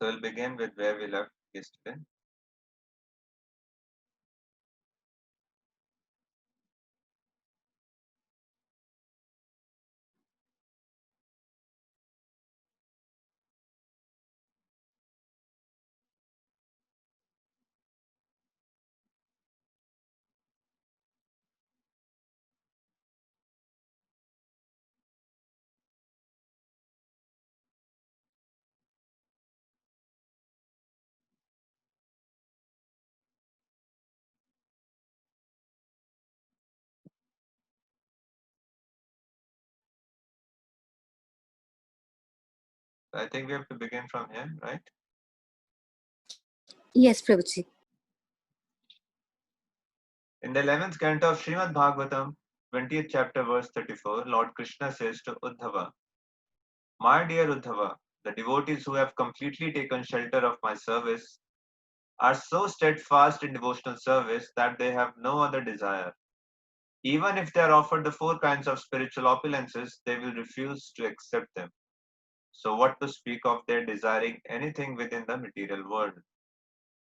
So we'll begin with where we left yesterday. So I think we have to begin from here, right? Yes, Prabhuji. In the 11th canto of Srimad Bhagavatam, 20th chapter, verse 34, Lord Krishna says to Uddhava, "My dear Uddhava, the devotees who have completely taken shelter of my service are so steadfast in devotional service that they have no other desire. Even if they are offered the four kinds of spiritual opulences, they will refuse to accept them. So, what to speak of their desiring anything within the material world?"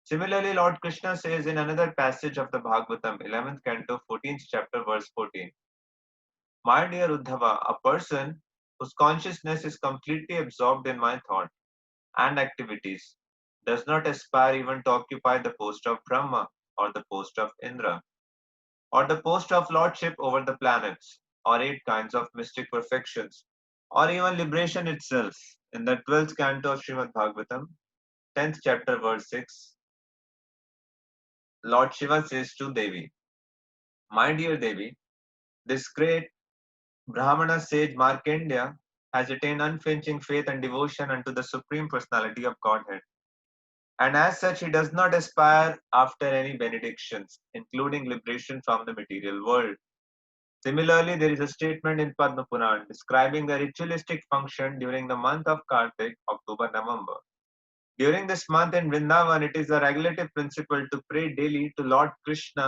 Similarly, Lord Krishna says in another passage of the Bhagavatam, 11th canto, 14th chapter, verse 14, "My dear Uddhava, a person whose consciousness is completely absorbed in my thought and activities does not aspire even to occupy the post of Brahma or the post of Indra or the post of lordship over the planets or eight kinds of mystic perfections or even liberation itself." In the 12th canto of Srimad Bhagavatam, 10th chapter, verse 6, Lord Shiva says to Devi, "My dear Devi, this great Brahmana sage Markandeya has attained unflinching faith and devotion unto the Supreme Personality of Godhead, and as such he does not aspire after any benedictions, including liberation from the material world." Similarly, there is a statement in Padma Puran describing the ritualistic function during the month of Kartik, October-November. During this month in Vrindavan, it is a regulative principle to pray daily to Lord Krishna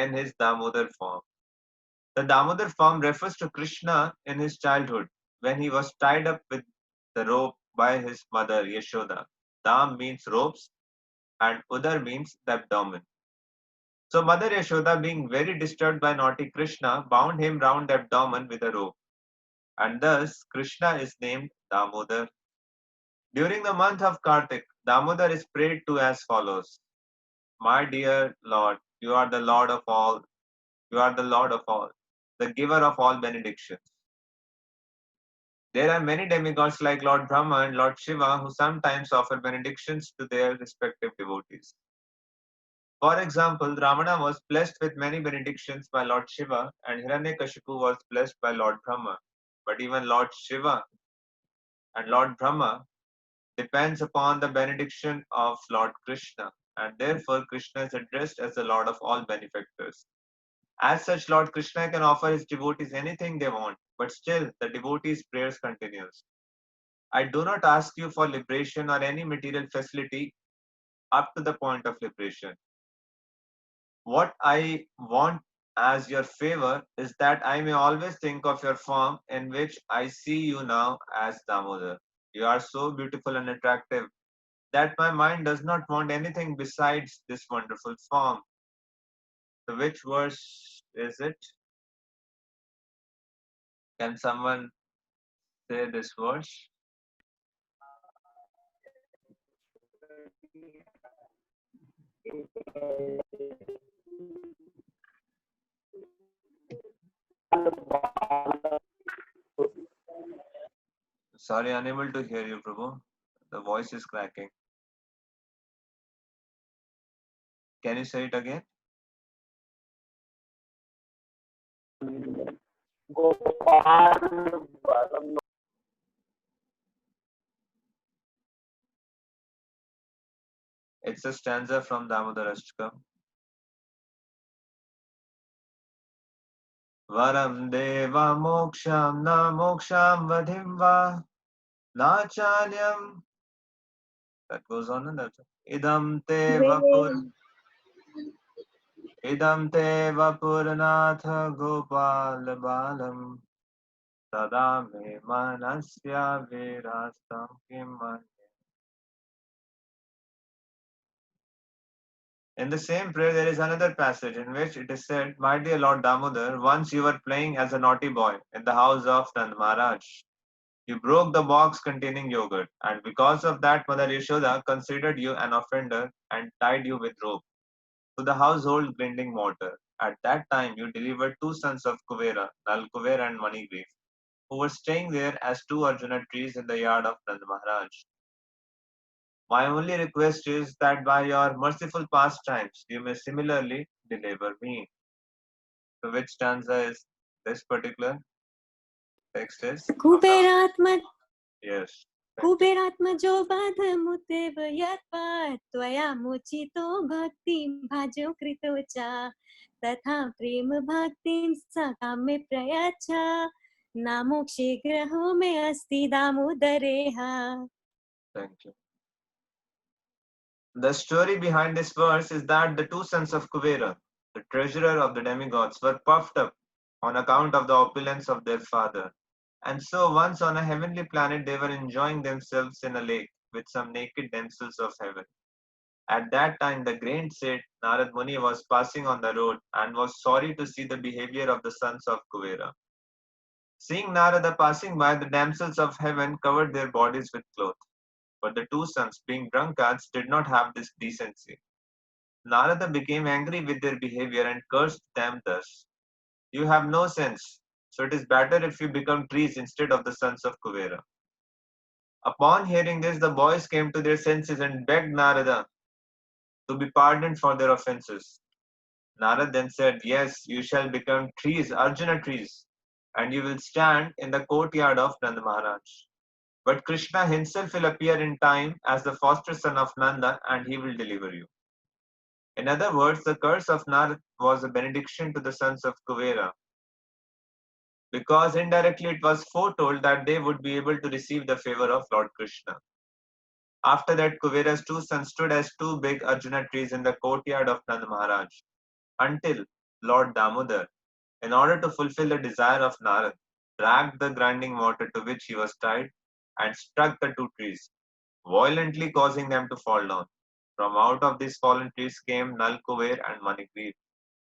in his Damodar form. The Damodar form refers to Krishna in his childhood when he was tied up with the rope by his mother Yashoda. Dam means ropes and Udar means the abdomen. So Mother Yashoda, being very disturbed by naughty Krishna, bound him round the abdomen with a rope, and thus Krishna is named Damodar. During the month of Kartik, Damodar is prayed to as follows: "My dear Lord, you are the Lord of all, you are the Lord of all, the giver of all benedictions." There are many demigods like Lord Brahma and Lord Shiva who sometimes offer benedictions to their respective devotees. For example, Ravana was blessed with many benedictions by Lord Shiva and Hiranyakashipu was blessed by Lord Brahma. But even Lord Shiva and Lord Brahma depends upon the benediction of Lord Krishna, and therefore Krishna is addressed as the Lord of all benefactors. As such, Lord Krishna can offer his devotees anything they want, but still the devotees' prayers continues. "I do not ask you for liberation or any material facility up to the point of liberation. What I want as your favor is that I may always think of your form in which I see you now as Damodar. You are so beautiful and attractive that my mind does not want anything besides this wonderful form." So which verse is it? Can someone say this verse? Sorry, unable to hear you, Prabhu. The voice is cracking. Can you say it again? It's a stanza from Damodar Ashtakam. Varam deva moksham na moksham vadhim va nachanyam. That goes on and that's idam te vapur idam te vapurnath gopal balam sada me manasya virastam kim. In the same prayer, there is another passage in which it is said, "My dear Lord Damodar, once you were playing as a naughty boy in the house of Nand Maharaj. You broke the box containing yogurt, and because of that, Mother Yashoda considered you an offender and tied you with rope to the household grinding mortar. At that time, you delivered two sons of Kuvera, Nal Kuver and Manigriv, who were staying there as two Arjuna trees in the yard of Nand Maharaj. My only request is that by your merciful pastimes, you may similarly deliver me." So, which stanza is this particular text is? कुबेरात्म Yes. कुबेरात्मजो बाधमुतेव यत्पात् त्वया मोचितो भक्तिं भाजो कृतो च तथा प्रेम भक्तिं सकामे प्रयच्छ नामोक्षे ग्रहो मे अस्ति दामोदरेह. Thank you. The story behind this verse is that the two sons of Kuvera, the treasurer of the demigods, were puffed up on account of the opulence of their father. And so once on a heavenly planet they were enjoying themselves in a lake with some naked damsels of heaven. At that time the great sage Narad Muni was passing on the road and was sorry to see the behavior of the sons of Kuvera. Seeing Narada passing by, the damsels of heaven covered their bodies with cloth. But the two sons, being drunkards, did not have this decency. Narada became angry with their behavior and cursed them thus: "You have no sense, so it is better if you become trees instead of the sons of Kuvera." Upon hearing this, the boys came to their senses and begged Narada to be pardoned for their offenses. Narada then said, "Yes, you shall become trees, Arjuna trees, and you will stand in the courtyard of Nanda Maharaj. But Krishna himself will appear in time as the foster son of Nanda and he will deliver you." In other words, the curse of Narad was a benediction to the sons of Kuvera, because indirectly it was foretold that they would be able to receive the favor of Lord Krishna. After that, Kuvera's two sons stood as two big Arjuna trees in the courtyard of Nand Maharaj, until Lord Damodar, in order to fulfill the desire of Narad, dragged the grinding mortar to which he was tied and struck the two trees, violently causing them to fall down. From out of these fallen trees came Nal Kuver and Manigriv,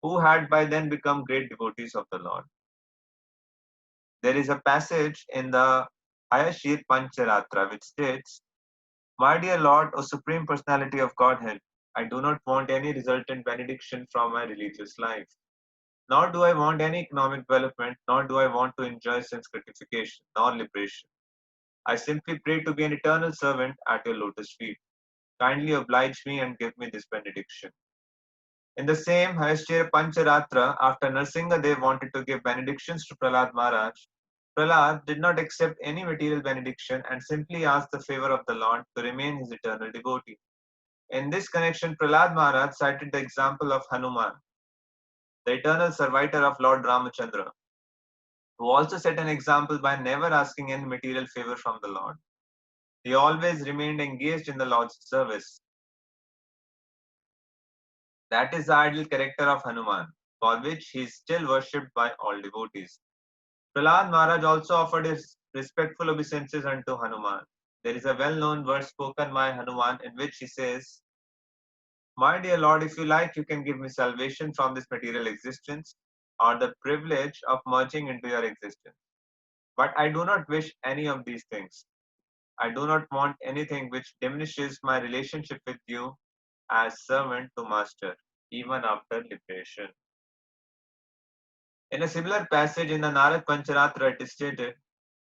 who had by then become great devotees of the Lord. There is a passage in the Ayashir Pancharatra which states, "My dear Lord, O Supreme Personality of Godhead, I do not want any resultant benediction from my religious life. Nor do I want any economic development, nor do I want to enjoy sense gratification, nor liberation. I simply pray to be an eternal servant at your lotus feet. Kindly oblige me and give me this benediction." In the same Hayashir Pancharatra, after Narsingadev wanted to give benedictions to Prahlad Maharaj, Prahlad did not accept any material benediction and simply asked the favor of the Lord to remain his eternal devotee. In this connection, Prahlad Maharaj cited the example of Hanuman, the eternal servitor of Lord Ramachandra, who also set an example by never asking any material favor from the Lord. He always remained engaged in the Lord's service. That is the ideal character of Hanuman, for which he is still worshipped by all devotees. Prahlad Maharaj also offered his respectful obeisances unto Hanuman. There is a well-known verse spoken by Hanuman in which he says, "My dear Lord, if you like, you can give me salvation from this material existence or the privilege of merging into your existence. But I do not wish any of these things. I do not want anything which diminishes my relationship with you as servant to master, even after liberation." In a similar passage in the Narad Pancharatra, it is stated,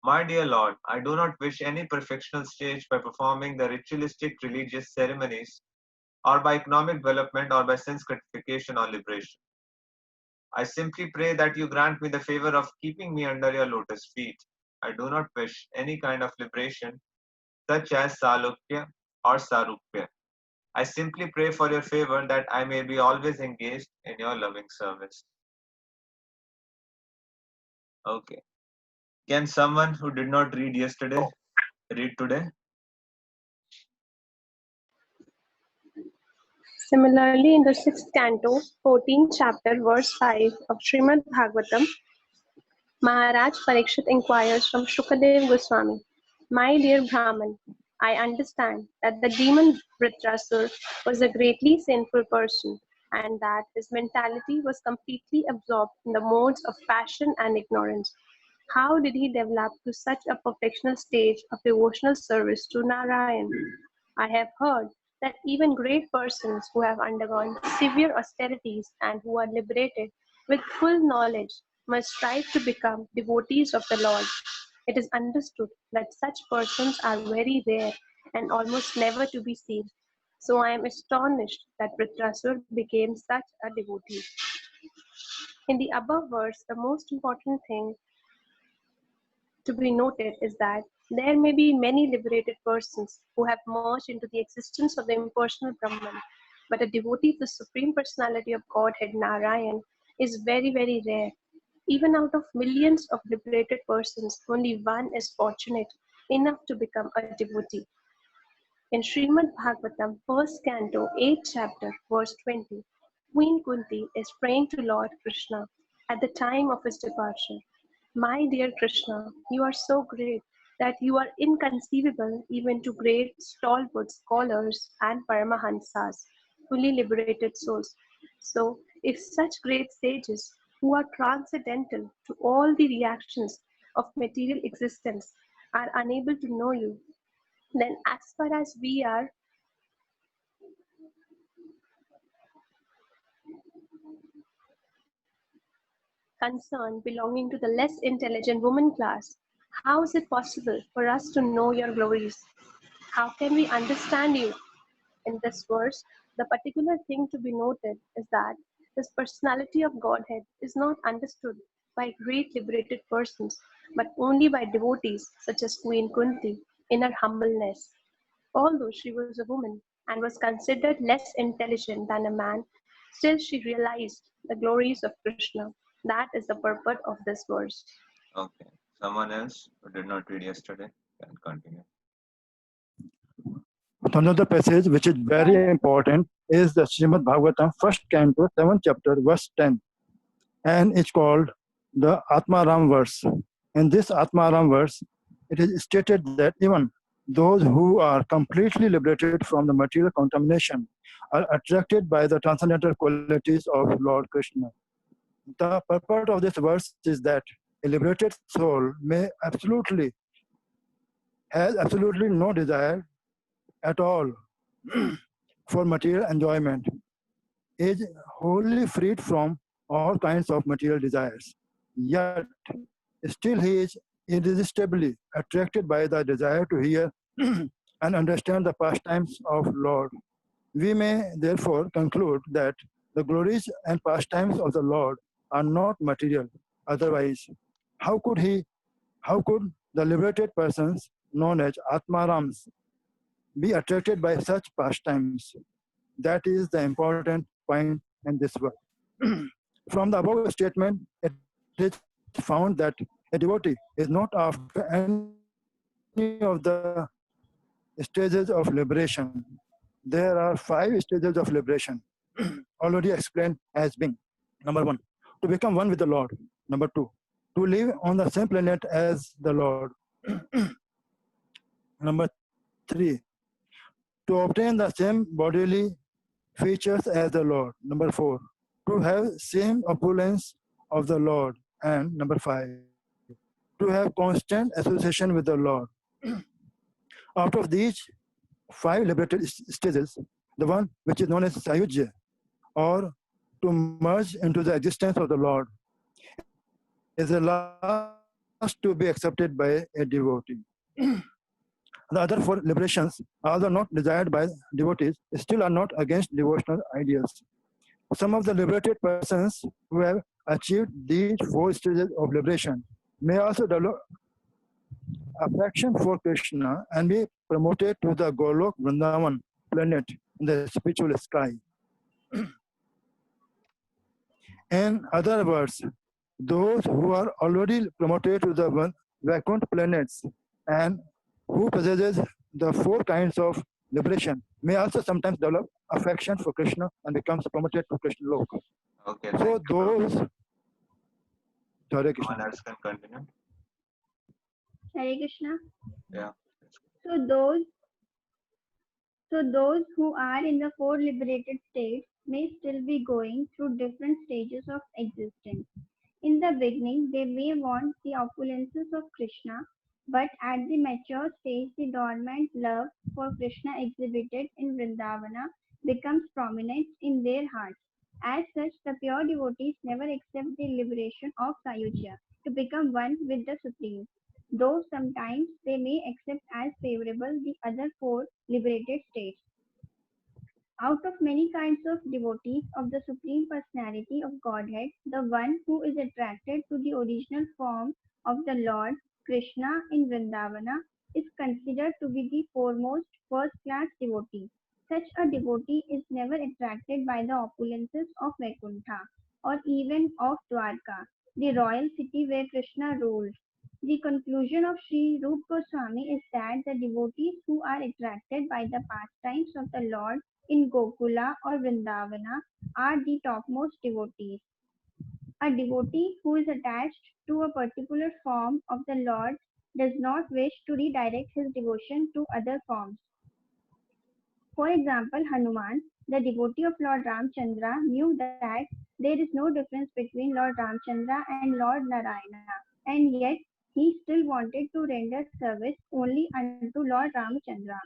"My dear Lord, I do not wish any perfectional stage by performing the ritualistic religious ceremonies, or by economic development, or by sense gratification or liberation. I simply pray that you grant me the favor of keeping me under your lotus feet. I do not wish any kind of liberation, such as Salukya or Sarupya. I simply pray for your favor that I may be always engaged in your loving service." Okay. Can someone who did not read yesterday read today? Similarly, in the 6th canto, 14th chapter, verse 5 of Srimad Bhagavatam, Maharaj Parikshit inquires from Shukadev Goswami, "My dear Brahman, I understand that the demon Vritrasur was a greatly sinful person and that his mentality was completely absorbed in the modes of passion and ignorance. How did he develop to such a perfectional stage of devotional service to Narayan? I have heard that even great persons who have undergone severe austerities and who are liberated with full knowledge must strive to become devotees of the Lord. It is understood that such persons are very rare and almost never to be seen. So I am astonished that Vritrasur became such a devotee. In the above verse, the most important thing to be noted is that there may be many liberated persons who have merged into the existence of the impersonal Brahman, but a devotee of the Supreme Personality of Godhead Narayan is very, very rare. Even out of millions of liberated persons, only one is fortunate enough to become a devotee. In Srimad Bhagavatam, first canto, 8th chapter, verse 20, Queen Kunti is praying to Lord Krishna at the time of his departure. My dear Krishna, you are so great that you are inconceivable even to great stalwart scholars and paramahansas, fully liberated souls. So, if such great sages who are transcendental to all the reactions of material existence are unable to know you, then as far as we are concerned belonging to the less intelligent woman class, how is it possible for us to know your glories? How can we understand you? In this verse, the particular thing to be noted is that this personality of Godhead is not understood by great liberated persons, but only by devotees such as Queen Kunti in her humbleness. Although she was a woman and was considered less intelligent than a man, still she realized the glories of Krishna. That is the purport of this verse. Okay. Someone else who did not read yesterday can continue. Another passage which is very important is the Srimad Bhagavatam, first canto, 7th chapter, verse 10. And it's called the Atmaram verse. In this Atmaram verse, it is stated that even those who are completely liberated from the material contamination are attracted by the transcendental qualities of Lord Krishna. The purport of this verse is that a liberated soul has absolutely no desire at all for material enjoyment, is wholly freed from all kinds of material desires. Yet, still he is irresistibly attracted by the desire to hear and understand the pastimes of Lord. We may therefore conclude that the glories and pastimes of the Lord are not material. Otherwise, how could the liberated persons known as Atmarams be attracted by such pastimes? That is the important point in this work. From the above statement, it is found that a devotee is not after any of the stages of liberation. There are 5 stages of liberation, already explained as being: number 1, to become one with the Lord; number 2, to live on the same planet as the Lord; number 3, to obtain the same bodily features as the Lord; number 4, to have same opulence of the Lord; and number 5, to have constant association with the Lord. Out of these 5 liberated stages, the one which is known as Sayujya, or to merge into the existence of the Lord, is the last to be accepted by a devotee. The other 4 liberations, although not desired by devotees, still are not against devotional ideals. Some of the liberated persons who have achieved these 4 stages of liberation may also develop affection for Krishna and be promoted to the Golok Vrindavan planet in the spiritual sky. In other words, those who are already promoted to the Vaikuntha planets and who possesses the 4 kinds of liberation may also sometimes develop affection for Krishna and becomes promoted to Krishna Lok. Okay. So Thank you, Prabhu. those, Hare Krishna. Someone else can continue. Hare Krishna. Yeah. So those So those who are in the four liberated states may still be going through different stages of existence. In the beginning, they may want the opulences of Krishna, but at the mature stage, the dormant love for Krishna exhibited in Vrindavana becomes prominent in their hearts. As such, the pure devotees never accept the liberation of Sayujya to become one with the Supreme, though sometimes they may accept as favorable the other four liberated states. Out of many kinds of devotees of the Supreme Personality of Godhead, the one who is attracted to the original form of the Lord Krishna in Vrindavana is considered to be the foremost first-class devotee. Such a devotee is never attracted by the opulences of Vaikuntha or even of Dwarka, the royal city where Krishna ruled. The conclusion of Sri Rupa Goswami is that the devotees who are attracted by the pastimes of the Lord in Gokula or Vrindavana are the topmost devotees. A devotee who is attached to a particular form of the Lord does not wish to redirect his devotion to other forms. For example, Hanuman, the devotee of Lord Ramchandra, knew that there is no difference between Lord Ramchandra and Lord Narayana, and yet he still wanted to render service only unto Lord Ramchandra.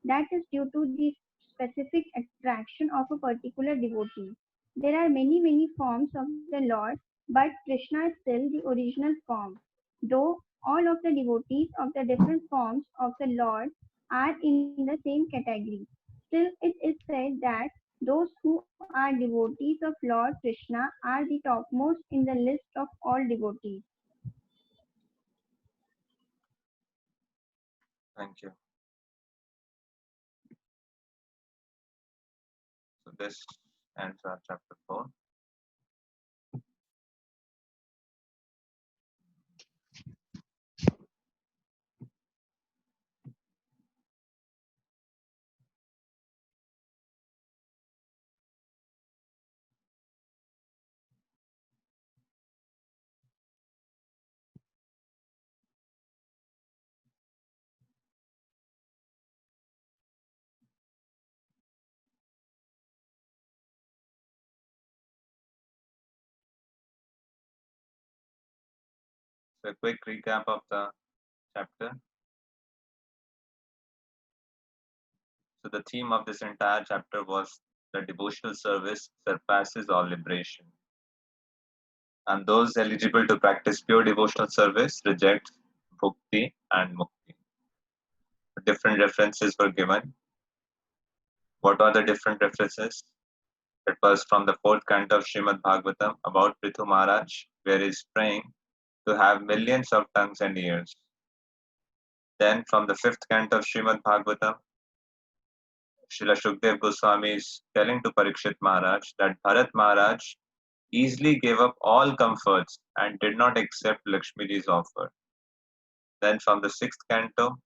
That is due to the specific attraction of a particular devotee. There are many forms of the Lord, but Krishna is still the original form. Though all of the devotees of the different forms of the Lord are in the same category, still it is said that those who are devotees of Lord Krishna are the topmost in the list of all devotees. Thank you. So this ends our chapter 4. So a quick recap of the chapter. So the theme of this entire chapter was that devotional service surpasses all liberation. And those eligible to practice pure devotional service reject bhukti and mukti. Different references were given. What are the different references? It was from the 4th canto of Srimad Bhagavatam about Prithu Maharaj, where he is praying to have millions of tongues and ears. Then from the 5th canto of Srimad Bhagavatam, Srila Shukdev Goswami is telling to Parikshit Maharaj that Bharat Maharaj easily gave up all comforts and did not accept Lakshmiji's offer. Then from the 6th canto,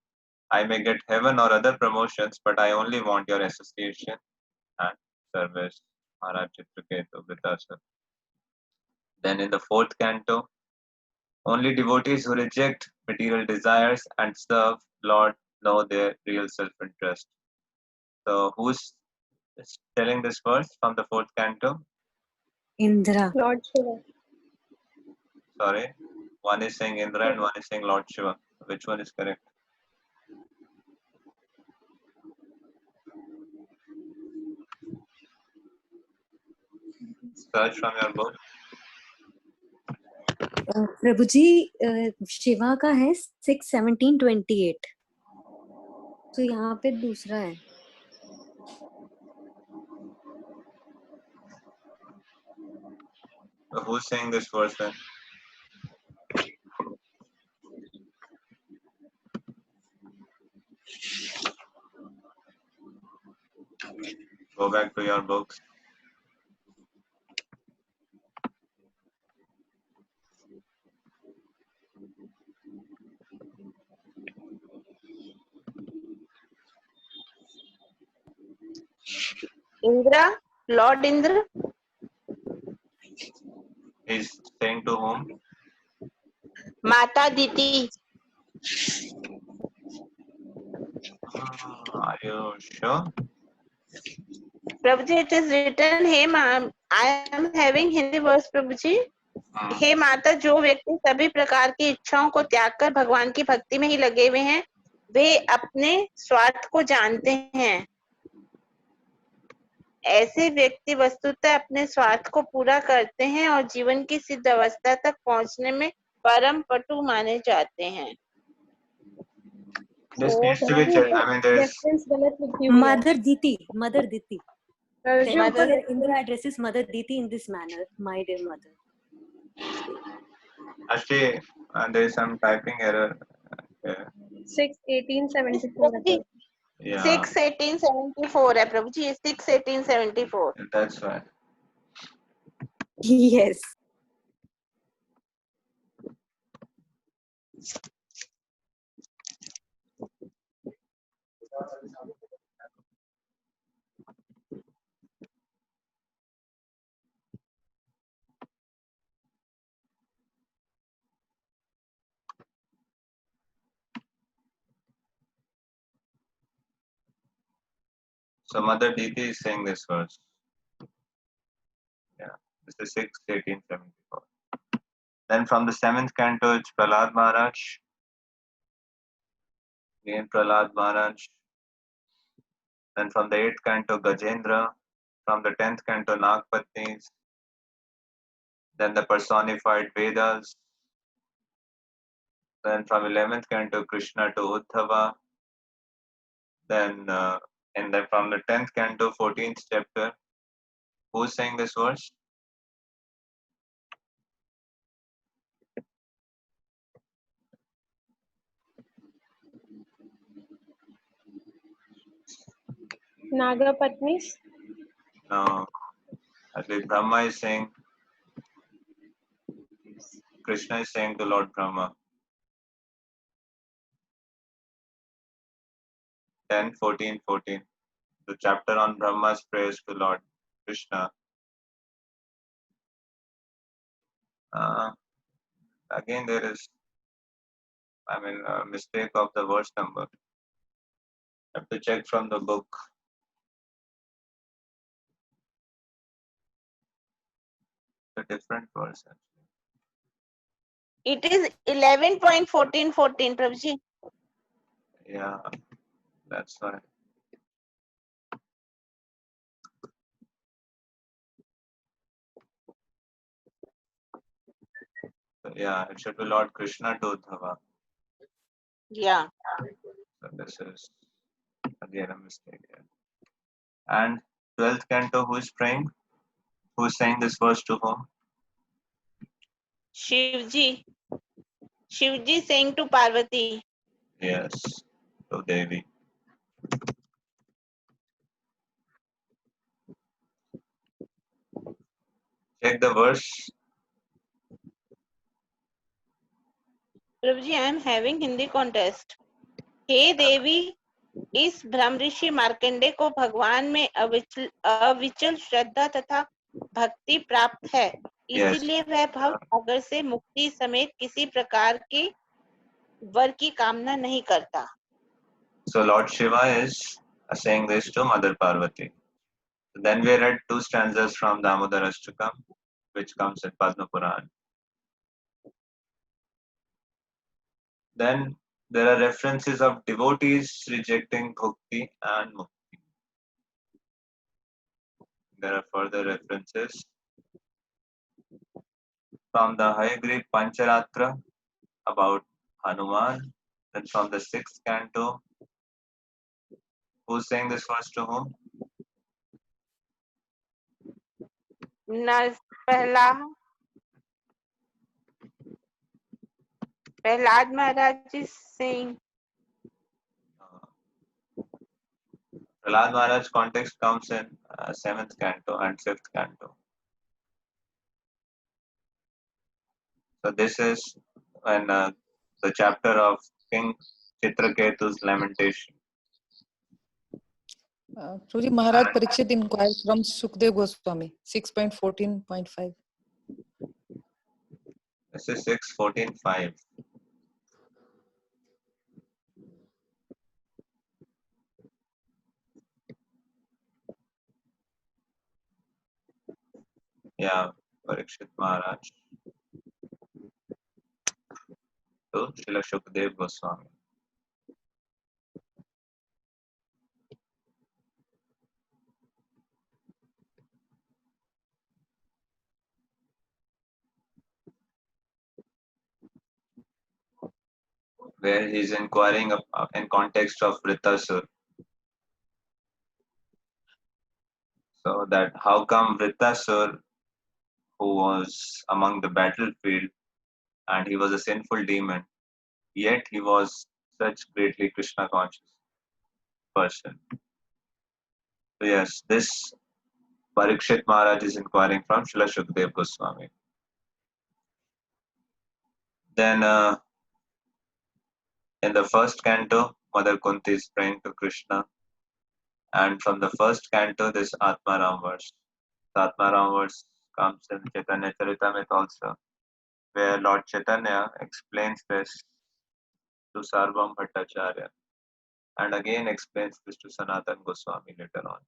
I may get heaven or other promotions, but I only want your association and service. Maharaj Chitraketu Vritasar. Then in the 4th canto, only devotees who reject material desires and serve Lord know their real self-interest. So who's telling this verse from the 4th canto? Indra. Lord Shiva. Sorry, one is saying Indra and one is saying Lord Shiva. Which one is correct? Search from your book. प्रभु जी शिवा का है 6:17-28, तो यहाँ पे दूसरा है. So who's saying this verse then? Go back to your books. Indra, Lord Indra. He's saying to whom? Mata Diti. Are you sure? Prabhuji, it is written, hey ma'am, I am having Hindi verse, Prabhuji. Hmm. हे माता, जो व्यक्ति सभी प्रकार की इच्छाओं को त्याग कर भगवान की भक्ति में ही लगे हुए हैं, वे अपने स्वार्थ को जानते हैं। ऐसे व्यक्ति वस्तुतः अपने स्वार्थ को पूरा करते हैं और जीवन की सिद्ध अवस्था तक पहुंचने में परम पटु माने जाते हैं। This So, needs to be checked. I mean, there's reference गलत लिखी हुई है। Mother Diti. Mother Diti. जो Mother- Temple Indra addresses Mother Diti in this manner, my dear mother. actually there is some typing error. 6/18/74 है sir. Yeah, 6/18/74 है प्रभुजी, 6/18/74। that's right. Yes. So Mother Diti is saying this verse. Yeah, this is 6/18/74. Then from the 7th canto, it's Prahlad Maharaj. Again Prahlad Maharaj. Then from the 8th canto, Gajendra. From the 10th canto, Nagpatnis. Then the personified Vedas. Then from 11th canto, Krishna to Uddhava. Then and then from the 10th canto, 14th chapter. Who's saying this verse? नागपत्नीस। No. Actually, Brahma is saying, Krishna is saying to Lord Brahma. 10, 14, 14. The chapter on Brahma's prayers to Lord Krishna. Again, there is, a mistake of the verse number. Have to check from the book. The different verse. It is 11.1414 Prabhuji. Yeah, that's right. So, yeah, it should be Lord Krishna to Uddhava. Yeah. So this is again a mistake here. And 12th canto, who is praying? Who is saying this verse to whom? Shivji saying to Parvati। Yes, to Devi. Check the verse. Prabhuji, I am having Hindi contest. हे देवी, इस ब्रह्म ऋषि मार्कंडे को भगवान में अविचल श्रद्धा तथा भक्ति प्राप्त है, इसीलिए वह भव सागर से मुक्ति समेत किसी प्रकार के वर की कामना नहीं करता। So Lord Shiva is saying this to Mother Parvati. Then we read 2 stanzas from Damodar Ashtakam, which comes in Padma Puran. Then there are references of devotees rejecting bhakti and mukti. There are further references from the Hayagriva Pancharatra about Hanuman. Then from the 6th canto, who's saying this verse to whom? Prahlad Maharaj is saying। Prahlad Maharaj context comes in 7th canto and 5th canto. So this is when the chapter of King Chitraketu's lamentation. Prabhuji, Maharaj Parikshit inquired from Sukdev Goswami, 6.14.5. This is 6.14.5. Yeah, Parikshit Maharaj to Srila Shukdev Goswami. Where he's inquiring in context of Vritasur. So that how come Vritasur, who was among the battlefield and he was a sinful demon, yet he was such greatly Krishna conscious person. So yes, this Parikshit Maharaj is inquiring from Srila Shukdev Goswami. Then in the first canto, Mother Kunti is praying to Krishna. And from the first canto, this Atmaram verse. The Atmaram verse comes in Chaitanya Charitamrita also, where Lord Chaitanya explains this to Sarvam Bhattacharya and again explains this to Sanatan Goswami later on.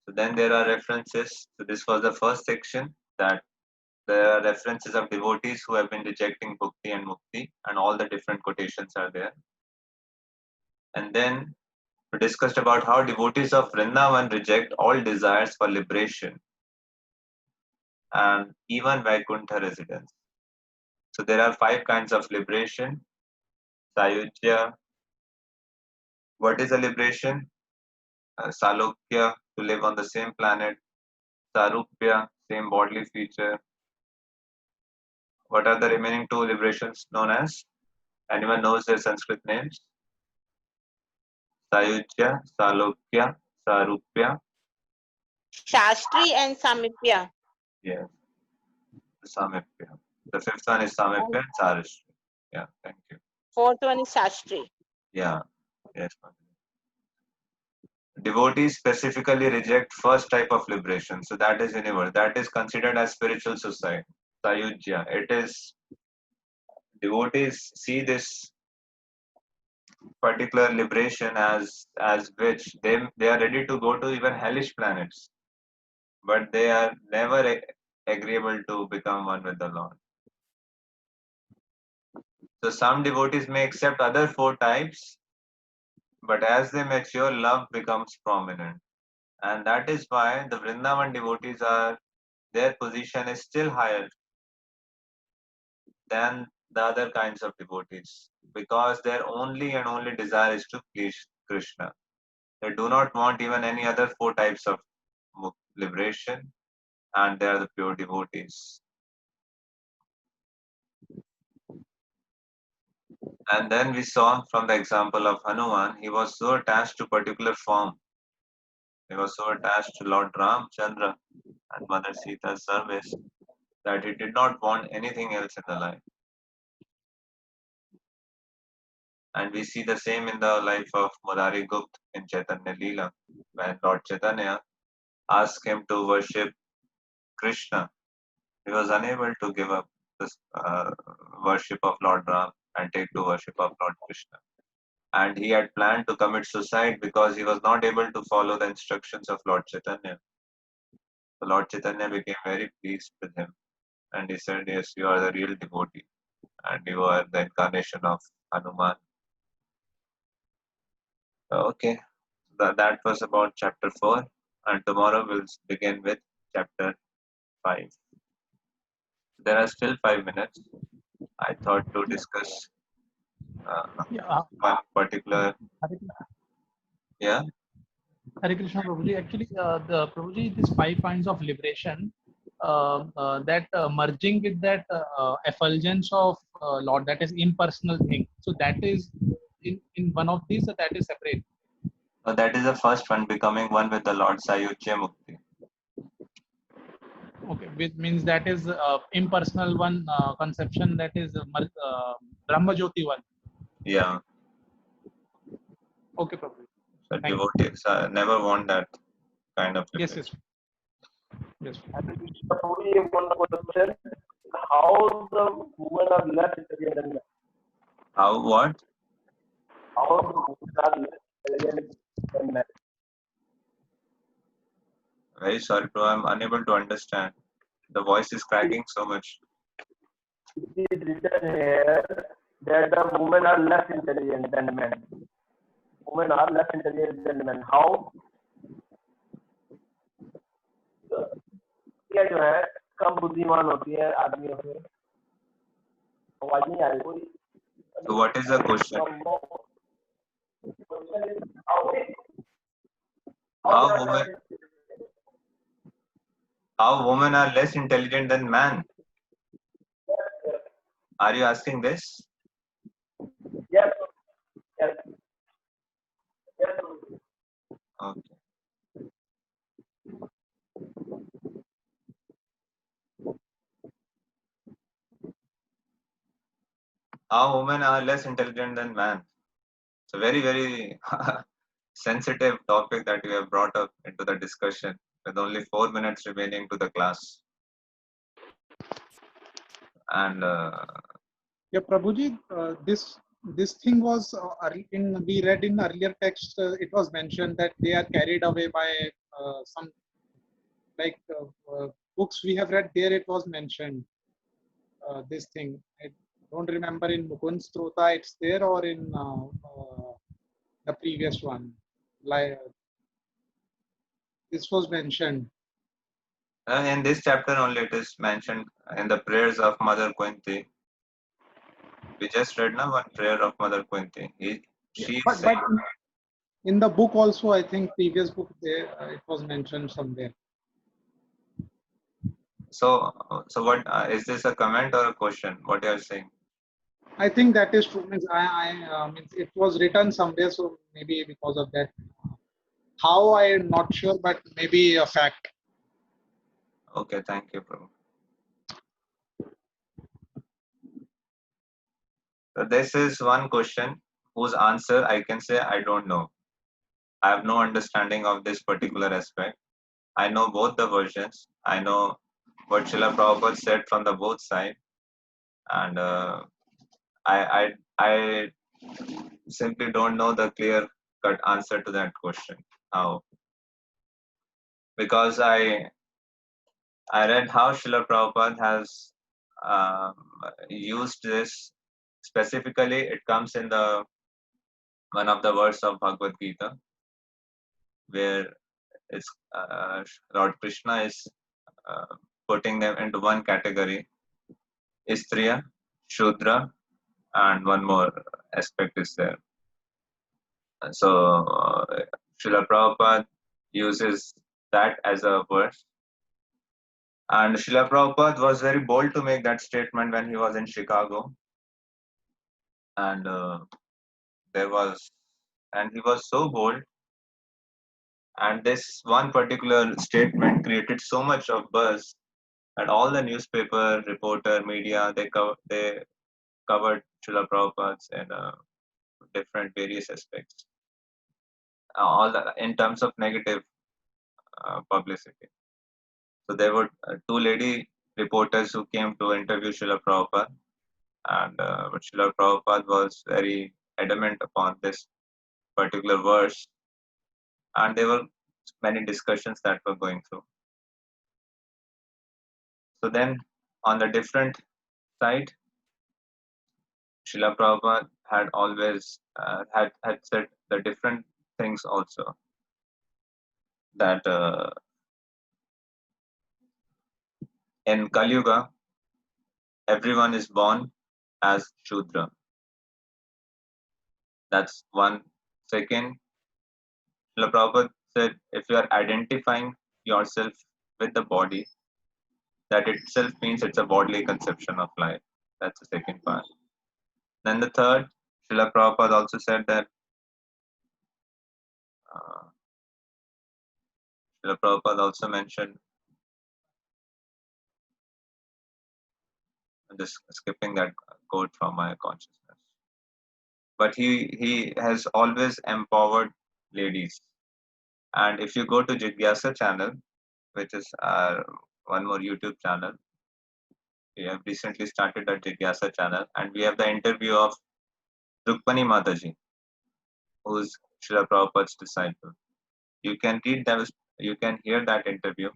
So then there are references. So this was the first section, that there are references of devotees who have been rejecting bhakti and mukti, and all the different quotations are there. And then we discussed about how devotees of Vrindavan reject all desires for liberation and even Vaikuntha residence. So there are 5 kinds of liberation. Sayujya. What is a liberation? Salokya, to live on the same planet. Sarupya, same bodily feature. What are the remaining 2 liberations known as? Anyone knows their Sanskrit names? Sayujya, Salokya, Sarupya. Shastri and Samipya. Yes, Samipya. The 5th one is Samipya and Sarishri. Yeah, thank you. 4th one is Shastri. Yeah, yes. Devotees specifically reject first type of liberation. So that is universal. That is considered as spiritual suicide. Sayujya. It is, devotees see this particular liberation as which they are ready to go to even hellish planets, but they are never agreeable to become one with the Lord. So some devotees may accept other 4 types, but as they mature, love becomes prominent. And that is why the Vrindavan devotees their position is still higher than the other kinds of devotees, because their only and only desire is to please Krishna. They do not want even any other 4 types of liberation, and they are the pure devotees. And then we saw from the example of Hanuman, he was so attached to particular form. He was so attached to Lord Ramchandra and Mother Sita's service that he did not want anything else in the life. And we see the same in the life of Murari Gupta in Chaitanya Leela, when Lord Chaitanya asked him to worship Krishna. He was unable to give up this worship of Lord Ram and take to worship of Lord Krishna. And he had planned to commit suicide because he was not able to follow the instructions of Lord Chaitanya. So Lord Chaitanya became very pleased with him, and he said, yes, you are the real devotee and you are the incarnation of Hanuman. Okay, that was about chapter 4, and tomorrow we'll begin with chapter 5. There are still 5 minutes. I thought to discuss one particular. Yeah. Hare Krishna, Prabhuji. Actually, the Prabhuji, these 5 kinds of liberation, that merging with that effulgence of Lord, that is impersonal thing. So that is in one of these, that is separate. That is the first one, becoming one with the Lord, Sayujya Mukti. Okay, which means that is impersonal one conception, that is Brahma Jyoti one. Yeah. Okay, Prabhuji. So devotees never want that kind of liberation. Yes. Only one question: how the women are left in the Ganga? How what? how women are less intelligent than men. Very sorry, bro. I'm unable to understand. The voice is cracking so much. It is written here that the women are less intelligent than men. Women are less intelligent than men. How? क्या जो है कम बुद्धिमान होती है आदमियों से. आवाज नहीं आ रही कोई. So what is the question? How women are less intelligent than man? Are you asking this? Yes. Yes. Yes. Okay. How women are less intelligent than man? It's a very, very sensitive topic that you have brought up into the discussion with only 4 minutes remaining to the class. And Yeah, Prabhuji, this thing was we read in earlier text. It was mentioned that they are carried away by some books we have read. There it was mentioned this thing. I don't remember in Mukund Strota it's there or in the previous one. Like this was mentioned. in this chapter only it is mentioned in the prayers of Mother Kunti. We just read now one prayer of Mother Kunti. She But said, in the book also, I think previous book there it was mentioned somewhere. so what is this a comment or a question? What you are saying? I think that is true. Means means it was written somewhere, so maybe because of that. How I am not sure, but maybe a fact. Okay, thank you, Prabhu. So this is one question whose answer I can say I don't know. I have no understanding of this particular aspect. I know both the versions. I know what Srila Prabhupada said from the both sides, and I simply don't know the clear-cut answer to that question. How? Because I read how Srila Prabhupada has used this specifically. It comes in the one of the verse of Bhagavad Gita, where it's Lord Krishna is putting them into one category: Istriya, Shudra, and one more aspect is there. So Srila Prabhupada uses that as a verse. And Srila Prabhupada was very bold to make that statement when he was in Chicago. And he was so bold. And this one particular statement created so much of buzz, and all the newspaper, reporter, media, they covered Srila Prabhupada's in different various aspects. All in terms of negative publicity. So there were two lady reporters who came to interview Srila Prabhupada, and but Srila Prabhupada was very adamant upon this particular verse, and there were many discussions that were going through. So then, on the different side, Srila Prabhupada had always had said the different things also, that in Kali Yuga, everyone is born as Shudra. That's one. Second, Srila Prabhupada said, if you are identifying yourself with the body, that itself means it's a bodily conception of life. That's the second part. Then the third, Srila Prabhupada also said that Srila Prabhupada also mentioned, I'm just skipping that quote from my consciousness. But he has always empowered ladies. And if you go to Jigyasa channel, which is one more YouTube channel, we have recently started a Jigyasa channel, and we have the interview of Rukmani Mataji. who's Srila Prabhupada's disciple. You can read that, you can hear that interview,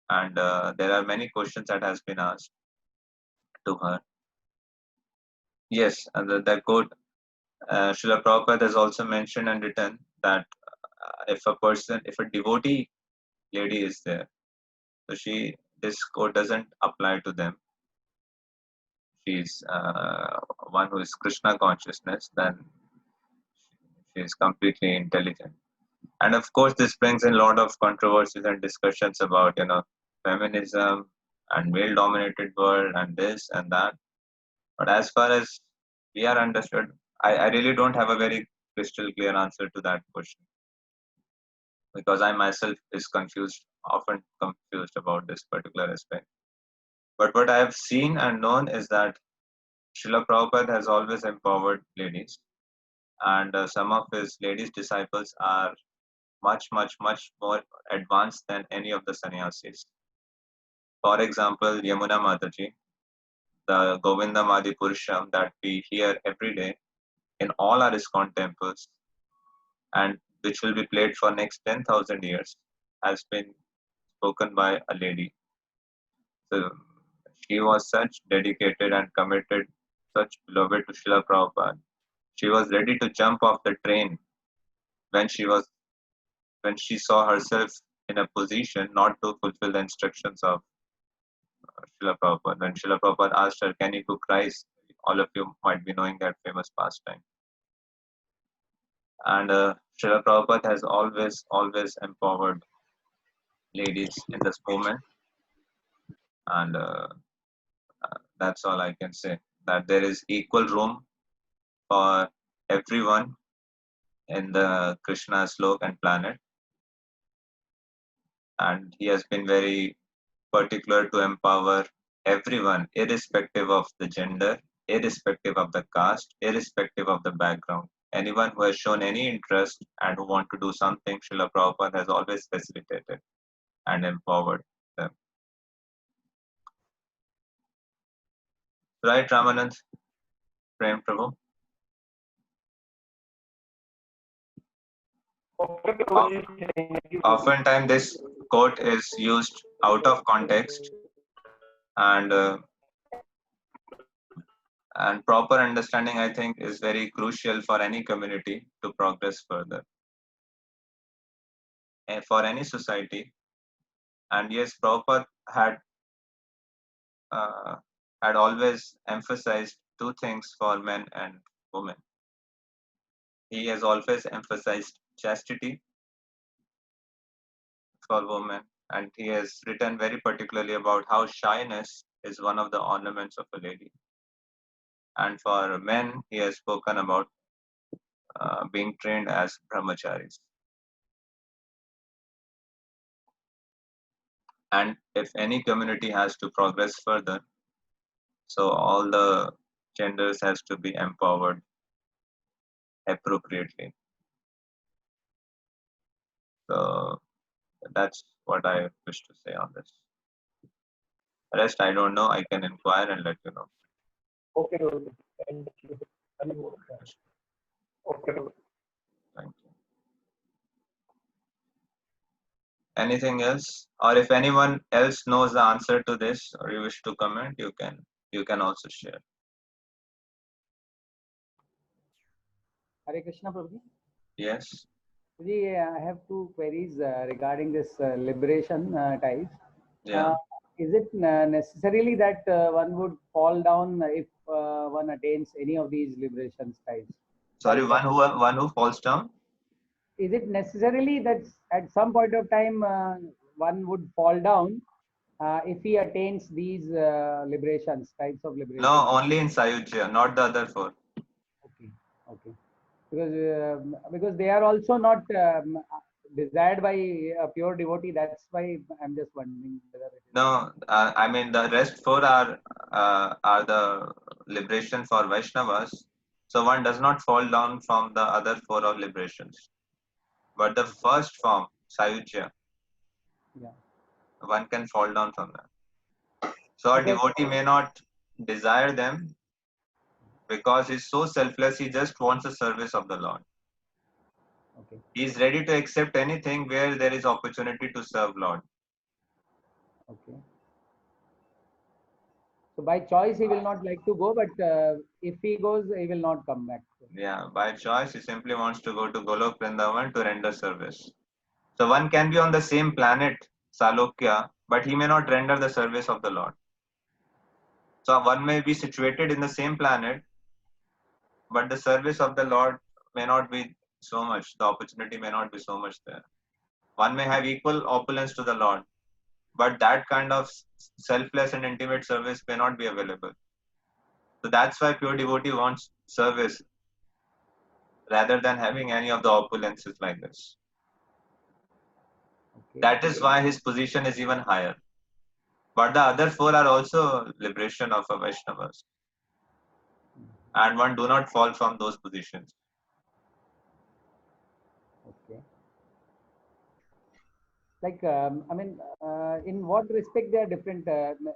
and there are many questions that has been asked to her. Yes, and the quote, Srila Prabhupada has also mentioned and written that if a devotee lady is there, so this quote doesn't apply to them. She's one who is Krishna consciousness, then she is completely intelligent. And of course, this brings in a lot of controversies and discussions about, feminism and male-dominated world and this and that. But as far as we are understood, I really don't have a very crystal clear answer to that question, because I myself is often confused about this particular aspect. But what I have seen and known is that Srila Prabhupada has always empowered ladies, and some of his ladies' disciples are much, much, much more advanced than any of the sannyasis. For example, Yamuna Mataji, the Govinda Madi Purusham that we hear every day in all our ISKCON temples, and which will be played for next 10,000 years, has been spoken by a lady. So she was such dedicated and committed, such beloved to Srila Prabhupada. She was ready to jump off the train when she saw herself in a position not to fulfill the instructions of Srila Prabhupada. When Srila Prabhupada asked her, "Can you cook rice?" All of you might be knowing that famous pastime. And Srila Prabhupada has always empowered ladies in this movement. And that's all I can say. That there is equal room for everyone in the Krishna's lok and planet. And he has been very particular to empower everyone, irrespective of the gender, irrespective of the caste, irrespective of the background. Anyone who has shown any interest and who want to do something, Srila Prabhupada has always facilitated and empowered them. Right, Ramanand? Prem Prabhu? Oftentimes this quote is used out of context, and proper understanding, I think, is very crucial for any community to progress further, and for any society. And yes, Prabhupada had always emphasized two things for men and women. He has always emphasized chastity for women, and he has written very particularly about how shyness is one of the ornaments of a lady. And for men, he has spoken about being trained as brahmacharis. And if any community has to progress further, so all the genders has to be empowered appropriately. So that's what I wish to say on this. Rest, I don't know. I can inquire and let you know. Okay, thank you. Okay. Thank you. Anything else? Or if anyone else knows the answer to this, or you wish to comment, you can also share. Hare Krishna, Prabhuji. Yes. Prabhuji, I have two queries regarding this liberation types. Yeah. Is it necessarily that one would fall down if one attains any of these liberation types? Sorry, one who falls down? Is it necessarily that at some point of time one would fall down if he attains these types of liberation? No, only in Sayujya, not the other four. Okay. Because they are also not desired by a pure devotee. That's why I'm just wondering whether it is. No, I mean the rest four are the liberation for Vaishnavas. So one does not fall down from the other four of liberations. But the first form, Sayujya, one can fall down from that. So a devotee may not desire them because he's so selfless, he just wants the service of the Lord. Okay. He is ready to accept anything where there is opportunity to serve Lord. Okay. So by choice, he will not like to go, but if he goes, he will not come back. Yeah, by choice, he simply wants to go to Golok Vrindavan to render service. So one can be on the same planet, Salokya, but he may not render the service of the Lord. So one may be situated in the same planet, but the service of the Lord may not be so much. The opportunity may not be so much there. One may have equal opulence to the Lord, but that kind of selfless and intimate service may not be available. So that's why pure devotee wants service rather than having any of the opulences like this. Okay. That is why his position is even higher. But the other four are also liberation of a Vaishnavas. And one do not fall from those positions. Okay. Like, I mean, in what respect they are different?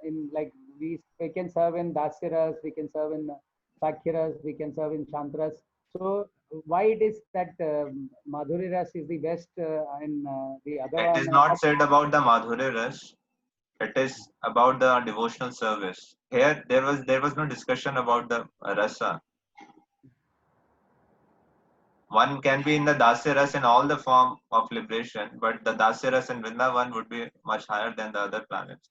In like we can serve in Dasyaras, we can serve in Sakhyaras, we can serve in Shantras. So why it is that Madhuri Ras is the best and the other It one is are not not? said about the Madhurya Ras. It is about the devotional service. Here there was no discussion about the rasa. One can be in the Dasya Ras in all the form of liberation, but the Dasya Ras in Vrindavan would be much higher than the other planets.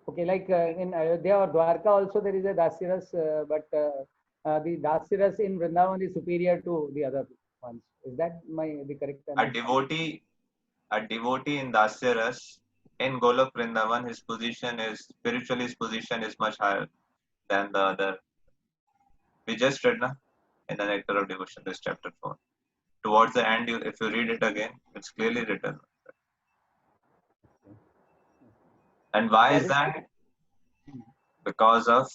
Okay, like in Ayodhya or Dwarka also there is a Dasyaras, but the Dasyaras in Vrindavan is superior to the other ones. Is that the correct A understanding? devotee in Dasya Ras in Golok Vrindavan, his position is spiritually his position is much higher than the other. We just read na, in the Nectar of Devotion, this chapter 4. Towards the end, if you read it again, it's clearly written. And why That is is that? Because of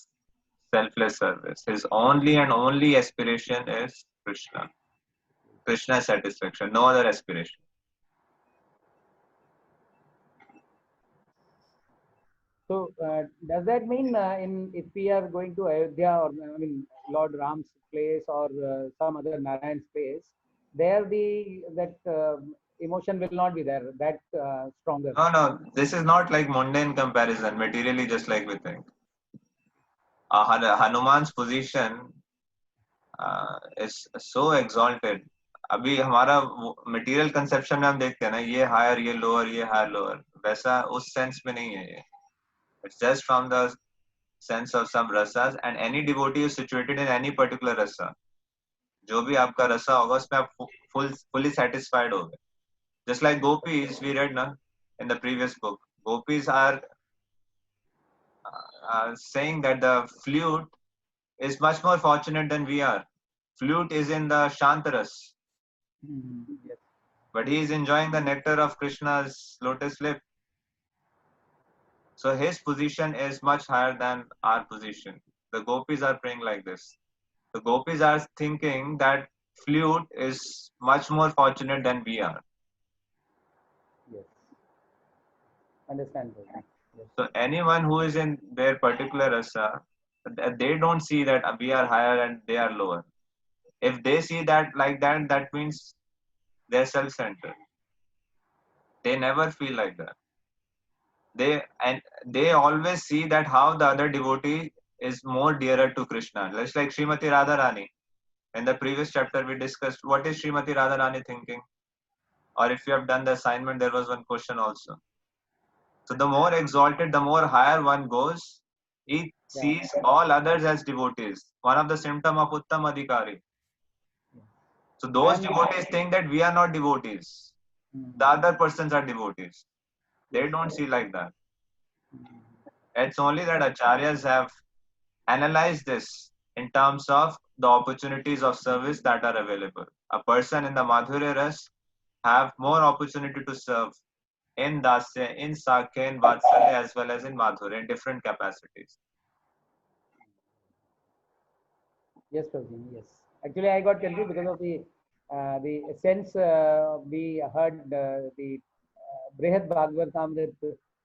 selfless service. His only and only aspiration is Krishna. Krishna's satisfaction, no other aspiration. so. Does that mean in if we are going to Ayodhya or I mean Lord Ram's place or some other Narayan's place, there that emotion will not be there that stronger. No, this is not like mundane comparison, materially just like we think. Hanuman's position is so exalted. अभी हमारा material conception में हम देखते हैं ना ये higher ये higher वैसा उस सेंस में नहीं है ये it's just from the sense of some rasas and any devotee is situated in any particular rasa जो भी आपका रसा होगा उसमें आप fully satisfied होगे just like gopis we read na in the previous book gopis are saying that the flute is much more fortunate than we are flute is in the shantaras Yes. but he is enjoying the nectar of Krishna's lotus lip. So his position is much higher than our position. The gopis are praying like this. The gopis are thinking that flute is much more fortunate than we are. Yes. Understand. Yes. So anyone who is in their particular rasa, they don't see that we are higher and they are lower. If they see that like that, that means they're self-centered. They never feel like that. They always see that how the other devotee is more dearer to Krishna. Just like Srimati Radharani. In the previous chapter, we discussed what is Srimati Radharani thinking. Or if you have done the assignment, there was one question also. So the more exalted, the more higher one goes, he sees all others as devotees. One of the symptom of Uttam Adhikari. So those devotees think that we are not devotees. The other persons are devotees. They don't see like that. It's only that acharyas have analyzed this in terms of the opportunities of service that are available. A person in the Madhurya Ras have more opportunity to serve in Dasya, in Sakya, in Vatsalya as well as in Madhurya in different capacities. Yes, Prabhu. Yes. Actually, I got confused because of the sense we heard the Brihad Bhagavatam,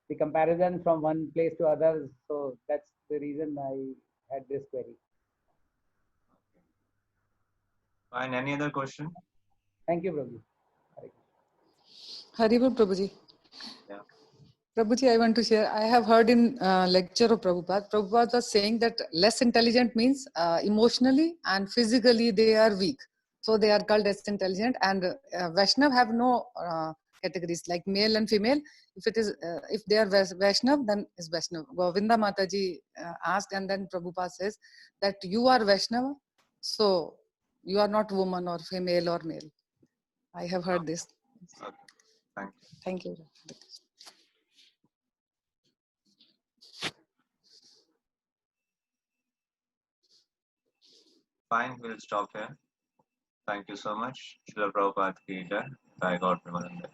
the comparison from one place to others. So that's the reason I had this query. Fine. Any other question? Thank you, Prabhuji. Haribol Prabhuji. Yeah. Prabhuji, I want to share. I have heard in lecture of Prabhupada. Prabhupada was saying that less intelligent means emotionally and physically they are weak. So they are called less intelligent. And Vaishnav have no categories like male and female. If it is, if they are Vaishnav, then is Vaishnav. Govinda Mataji asked, and then Prabhupada says that you are Vaishnav, so you are not woman or female or male. I have heard this. Okay. Thank you. Thank you. Fine, we'll stop here. Thank you so much. Srila Prabhupada ki jai. Jai Gaur Premanande.